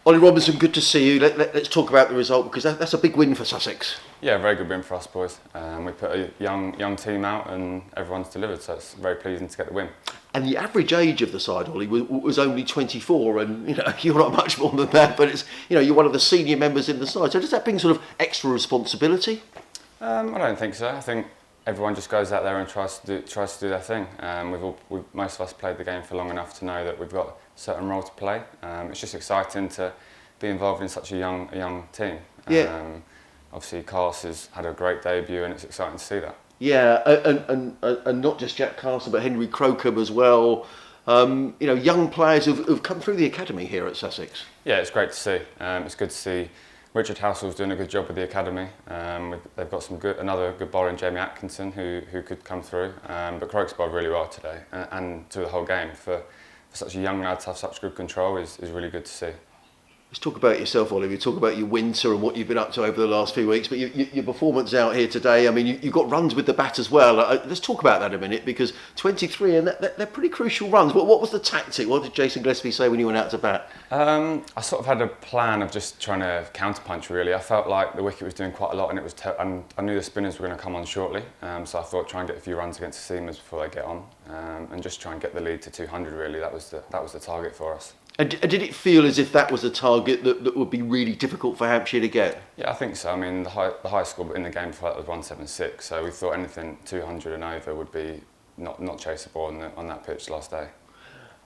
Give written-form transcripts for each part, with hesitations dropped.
Ollie Robinson, good to see you. Let's talk about the result because that's a big win for Sussex. Yeah, very good win for us boys. We put a young team out and everyone's delivered, so it's very pleasing to get the win. And the average age of the side, Ollie, was only 24, and you're not much more than that. But it's you're one of the senior members in the side. So does that bring sort of extra responsibility? I don't think so. I think everyone just goes out there and tries to do their thing. Most of us played the game for long enough to know that we've got a certain role to play. It's just exciting to be involved in such a young team. Yeah. Obviously, Carlos has had a great debut, and it's exciting to see that. Yeah, and not just Jack Carson, but Henry Crocombe as well. Young players who've come through the academy here at Sussex. Yeah, it's great to see. It's good to see Richard Housel's doing a good job with the academy. They've got another good bowler in Jamie Atkinson who could come through. But Croke's bowled really well today and through the whole game. For such a young lad to have such good control is really good to see. Let's talk about yourself, Oliver. Talk about your winter and what you've been up to over the last few weeks. But your performance out here today, I mean, you've got runs with the bat as well. Let's talk about that a minute because 23 and they're pretty crucial runs. What was the tactic? What did Jason Gillespie say when you went out to bat? I sort of had a plan of just trying to counterpunch really. I felt like the wicket was doing quite a lot and and I knew the spinners were going to come on shortly. So I thought try and get a few runs against the seamers before they get on and just try and get the lead to 200 really. That was the target for us. And did it feel as if that was a target that would be really difficult for Hampshire to get? Yeah, I think so. I mean, the high score in the game before that was 176, so we thought anything 200 and over would be not chaseable on that pitch last day.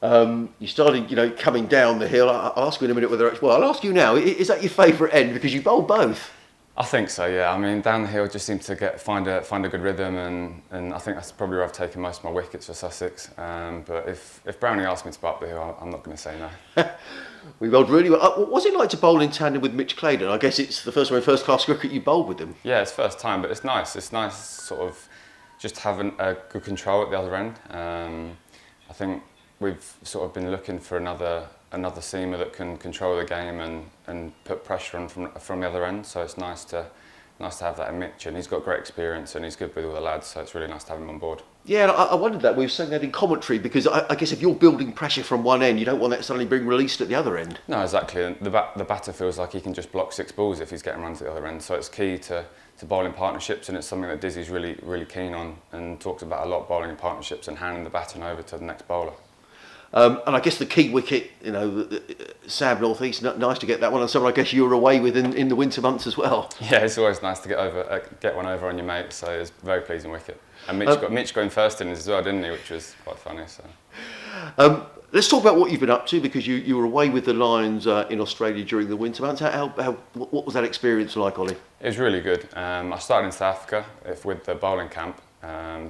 You started, coming down the hill. I'll ask you in a minute whether. Well, I'll ask you now. Is that your favourite end because you bowl both? I think so, yeah. I mean, down the hill just seemed to find a good rhythm, and I think that's probably where I've taken most of my wickets for Sussex. But if Brownie asked me to bowl up the hill, I'm not going to say no. We bowled really well. What was it like to bowl in tandem with Mitch Claydon? I guess it's the first time in first-class cricket you bowled with him. Yeah, it's first time, but it's nice. It's nice sort of just having a good control at the other end. I think we've sort of been looking for another seamer that can control the game and put pressure on from the other end. So it's nice to have that in Mitch, and he's got great experience and he's good with all the lads. So it's really nice to have him on board. Yeah, I wondered that. We were saying that in commentary because I guess if you're building pressure from one end, you don't want that suddenly being released at the other end. No, exactly. The batter feels like he can just block 6 balls if he's getting runs at the other end. So it's key to bowling partnerships, and it's something that Dizzy's really keen on and talks about a lot, bowling in partnerships and handing the baton over to the next bowler. And I guess the key wicket, Sam North East, nice to get that one, and someone I guess you were away with in the winter months as well. Yeah, it's always nice to get one over on your mate, so it's a very pleasing wicket. And Mitch going first in as well, didn't he, which was quite funny. So. Let's talk about what you've been up to because you were away with the Lions in Australia during the winter months. What was that experience like, Ollie? It was really good. I started in South Africa with the bowling camp.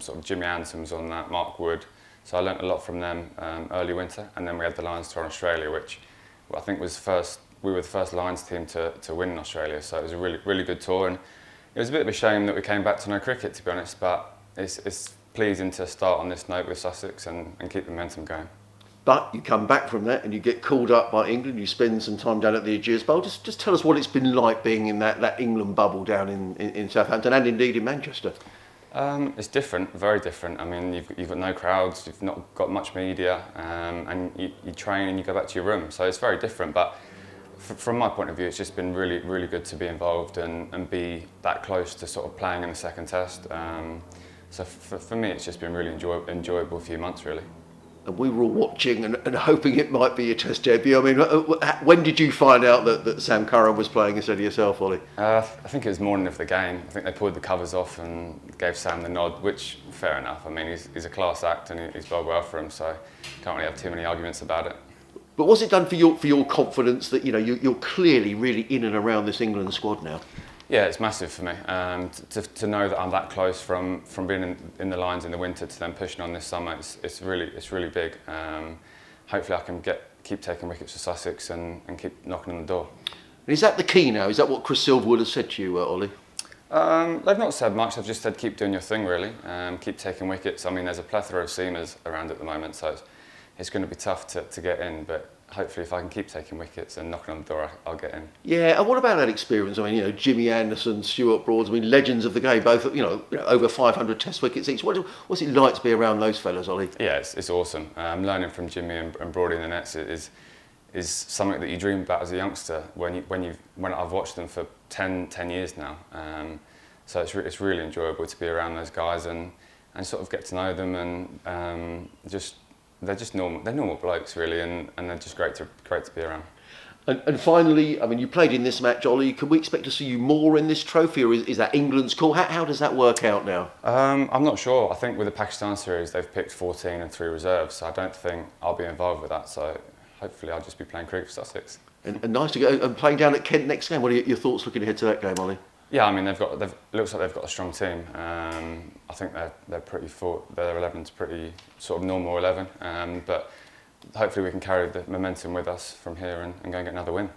Sort of Jimmy Anderson was on that, Mark Wood. So I learnt a lot from them early winter, and then we had the Lions tour in Australia, which I think was we were the first Lions team to win in Australia. So it was a really good tour, and it was a bit of a shame that we came back to no cricket, to be honest. But it's pleasing to start on this note with Sussex and keep the momentum going. But you come back from that and you get called up by England. You spend some time down at the Ageas Bowl. Just tell us what it's been like being in that England bubble down in Southampton and indeed in Manchester. It's different, very different. I mean, you've got no crowds, you've not got much media, and you train and you go back to your room. So it's very different. But from my point of view, it's just been really good to be involved and be that close to sort of playing in the second test. So for me, it's just been really enjoyable few months, really. And we were all watching and hoping it might be your test debut. I mean, when did you find out that Sam Curran was playing instead of yourself, Ollie? I think it was morning of the game. I think they pulled the covers off and gave Sam the nod, which, fair enough. I mean, he's a class act and he's bowled well for him, so can't really have too many arguments about it. But what's it done for your confidence that you're clearly really in and around this England squad now? Yeah, it's massive for me to know that I'm that close from being in the Lions in the winter to then pushing on this summer. It's really big. Hopefully, I can keep taking wickets for Sussex and keep knocking on the door. And is that the key now? Is that what Chris Silverwood has said to you, Ollie? They've not said much. They've just said keep doing your thing, really. Keep taking wickets. I mean, there's a plethora of seamers around at the moment, so it's going to be tough to get in, but hopefully if I can keep taking wickets and knocking on the door, I'll get in. Yeah, and what about that experience? I mean, Jimmy Anderson, Stuart Broads, I mean, legends of the game, both, over 500 test wickets each. What's it like to be around those fellas, Ollie? Yeah, it's awesome. Learning from Jimmy and Broady in the nets is is something that you dream about as a youngster when I've watched them for 10 years now. So it's really enjoyable to be around those guys and sort of get to know them, and they're just normal. They're normal blokes really, and they're just great to be around. And finally, I mean, you played in this match, Ollie. Can we expect to see you more in this trophy, or is that England's call? How does that work out now? I'm not sure. I think with the Pakistan series, they've picked 14 and 3 reserves, so I don't think I'll be involved with that. So hopefully I'll just be playing cricket for Sussex. And nice to go and playing down at Kent next game. What are your thoughts looking ahead to that game, Ollie? Yeah, I mean, it looks like they've got a strong team. I think they're pretty their 11's pretty sort of normal 11, but hopefully we can carry the momentum with us from here and go and get another win.